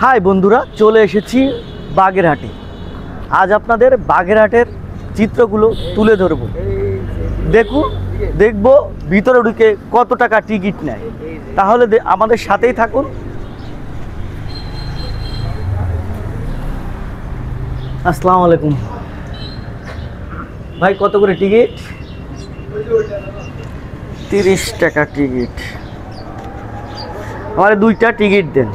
High বন্ধুরা, চলে এসেছি বাগেরহাটে। আজ আপনাদের বাগেরহাটের চিত্রগুলো তুলে ধরব। দেখব ভিতরে ঢুকে কত টাকা টিকিট নেয়। তাহলে আমাদের সাথেই থাকুন। আসসালামু আলাইকুম ভাই, কত করে টিকিট? 30 টাকা টিকিট। আমার 2টা টিকিট দেন।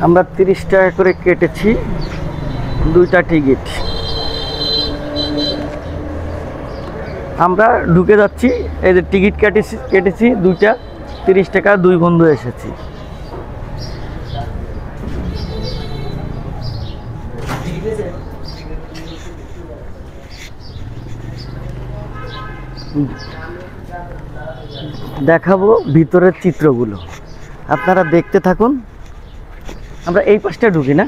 আমরা 30 টাকা করে কেটেছি 2টা টিকিট। আমরা ঢুকে যাচ্ছি। এই যে টিকিট কেটেছি 2টা, 30 টাকা। 2 বন্ধু এসেছি। দেখাবো ভিতরের চিত্রগুলো, আপনারা দেখতে থাকুন। আমরা এই পাশটা ঢুকি না,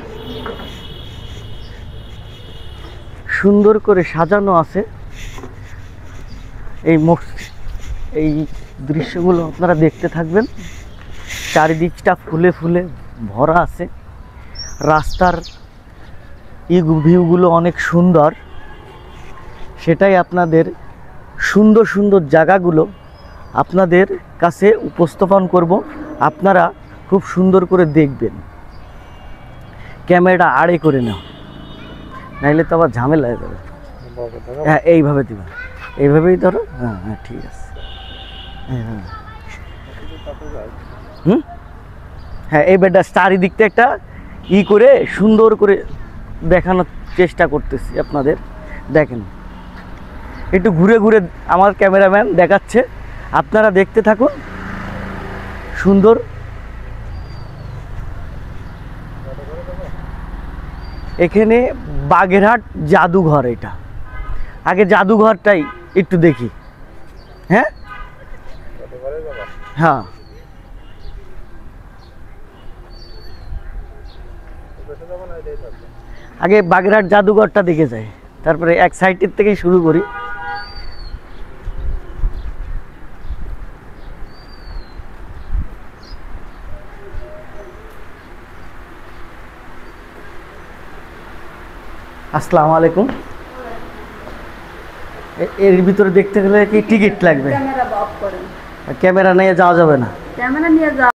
সুন্দর করে সাজানো আছে এই দৃশ্যগুলো। আপনারা দেখতে থাকবেন। চারিদিকটা ফুলে ফুলে ভরা আছে। রাস্তার ভিউগুলো অনেক সুন্দর। সেটাই আপনাদের সুন্দর সুন্দর জায়গাগুলো আপনাদের কাছে উপস্থাপন করব। আপনারা খুব সুন্দর করে দেখবেন। ক্যামেরাটা আড়ে করে নাও, নাইলে তো আবার ঝামেলা হয়ে যাবে। হ্যাঁ, এইভাবে দিবা, এইভাবেই ধরো। হ্যাঁ হ্যাঁ, ঠিক আছে। হ্যাঁ হ্যাঁ হ্যাঁ, এই বেডটা চারিদিকটা একটা করে সুন্দর করে দেখানোর চেষ্টা করতেছি আপনাদের। দেখেন, একটু ঘুরে ঘুরে আমার ক্যামেরাম্যান দেখাচ্ছে, আপনারা দেখতে থাকুন। সুন্দর। এখানে বাগেরহাট জাদুঘর। এটা আগে জাদুঘরটাই একটু দেখি। হ্যাঁ হ্যাঁ, আগে বাগেরহাট জাদুঘরটা দেখে যাই, তারপরে এক সাইডের থেকেই শুরু করি। আসসালামু আলাইকুম। এর ভিতরে দেখতে গেলে কি টিকিট লাগবে? ক্যামেরা নিয়ে যাওয়া যাবে না? ক্যামেরা নিয়ে যাওয়া